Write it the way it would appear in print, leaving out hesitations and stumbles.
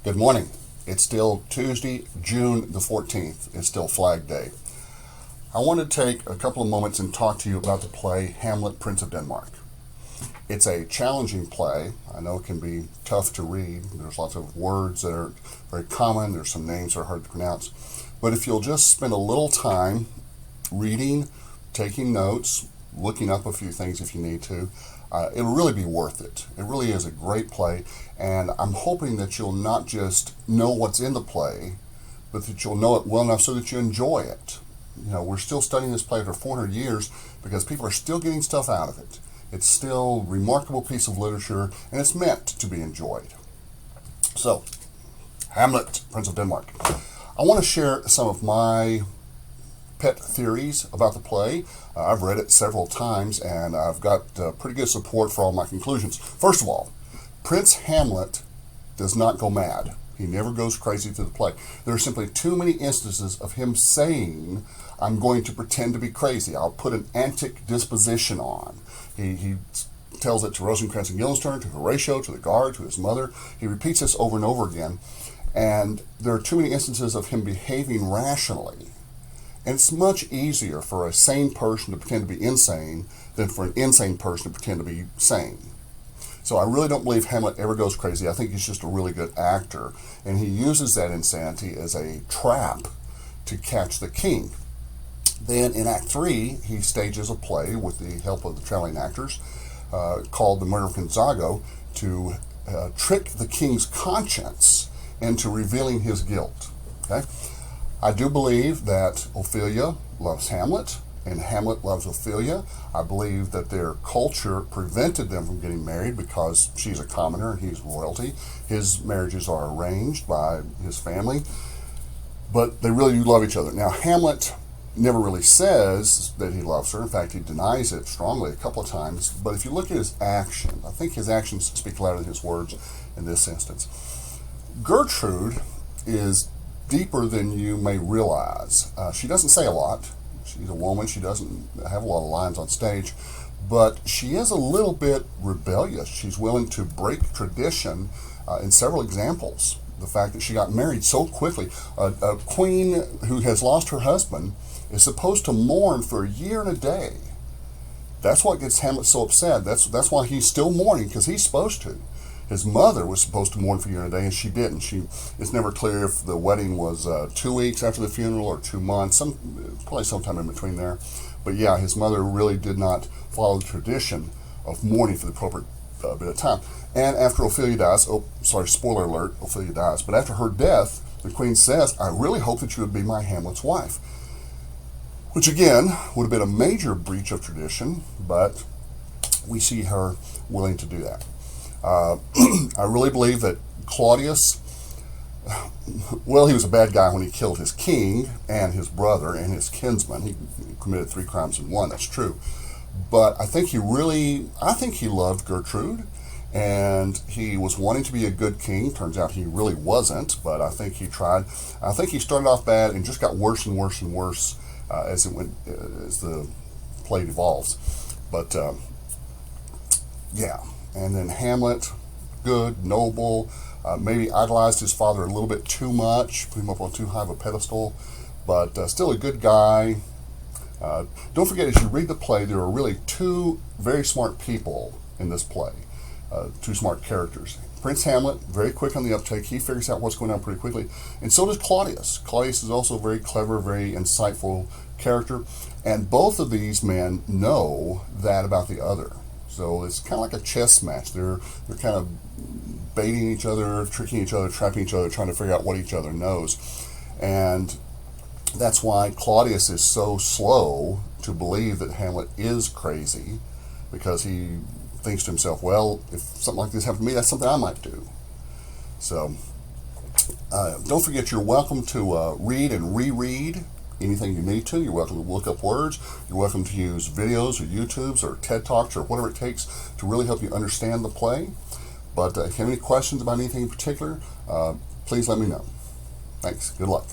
Good morning. It's still Tuesday, June the 14th. It's still Flag Day. I want to take a couple of moments and talk to you about the play Hamlet, Prince of Denmark. It's a challenging play. I know it can be tough to read. There's lots of words that are very common. There's some names that are hard to pronounce. But if you'll just spend a little time reading, taking notes, looking up a few things if you need to, it'll really be worth it. It really is a great play, and I'm hoping that you'll not just know what's in the play, but that you'll know it well enough so that you enjoy it. You know, we're still studying this play for 400 years because people are still getting stuff out of it. It's still a remarkable piece of literature, and it's meant to be enjoyed. So, Hamlet, Prince of Denmark. I want to share some of my pet theories about the play. I've read it several times, and I've got pretty good support for all my conclusions. First of all, Prince Hamlet does not go mad. He never goes crazy through the play. There are simply too many instances of him saying, I'm going to pretend to be crazy. I'll put an antic disposition on. He tells it to Rosencrantz and Guildenstern, to Horatio, to the guard, to his mother. He repeats this over and over again. And there are too many instances of him behaving rationally. And it's much easier for a sane person to pretend to be insane than for an insane person to pretend to be sane. So I really don't believe Hamlet ever goes crazy. I think he's just a really good actor. And he uses that insanity as a trap to catch the king. Then in Act 3, he stages a play with the help of the traveling actors called The Murder of Gonzago to trick the king's conscience into revealing his guilt. Okay? I do believe that Ophelia loves Hamlet, and Hamlet loves Ophelia. I believe that their culture prevented them from getting married because she's a commoner and he's royalty. His marriages are arranged by his family, but they really do love each other. Now, Hamlet never really says that he loves her. In fact, he denies it strongly a couple of times. But if you look at his actions, I think his actions speak louder than his words in this instance. Gertrude is deeper than you may realize. She doesn't say a lot. She's a woman. She doesn't have a lot of lines on stage, but she is a little bit rebellious. She's willing to break tradition in several examples. The fact that she got married so quickly. A queen who has lost her husband is supposed to mourn for a year and a day. That's what gets Hamlet so upset. That's why he's still mourning, because he's supposed to. His mother was supposed to mourn for a year and a day, and she didn't. It's never clear if the wedding was 2 weeks after the funeral or 2 months, probably sometime in between there. But yeah, his mother really did not follow the tradition of mourning for the appropriate bit of time. And after Ophelia dies, spoiler alert, Ophelia dies, but after her death, the queen says, I really hope that you would be my Hamlet's wife. Which again, would have been a major breach of tradition, but we see her willing to do that. I really believe that Claudius, well, he was a bad guy when he killed his king and his brother and his kinsman. He committed 3 crimes in one, that's true. But I think he loved Gertrude, and he was wanting to be a good king. Turns out he really wasn't, but I think he tried. I think he started off bad and just got worse and worse and worse as the play evolves. But yeah. And then Hamlet, good, noble, maybe idolized his father a little bit too much, put him up on too high of a pedestal, but still a good guy. Don't forget, as you read the play, there are really 2 very smart people in this play, 2 smart characters. Prince Hamlet, very quick on the uptake. He figures out what's going on pretty quickly. And so does Claudius. Claudius is also a very clever, very insightful character. And both of these men know that about the other. So it's kind of like a chess match. They're kind of baiting each other, tricking each other, trapping each other, trying to figure out what each other knows. And that's why Claudius is so slow to believe that Hamlet is crazy, because he thinks to himself, well, if something like this happened to me, that's something I might do. So don't forget, you're welcome to read and reread anything you need to. You're welcome to look up words. You're welcome to use videos or YouTubes or TED Talks or whatever it takes to really help you understand the play. But if you have any questions about anything in particular, please let me know. Thanks. Good luck.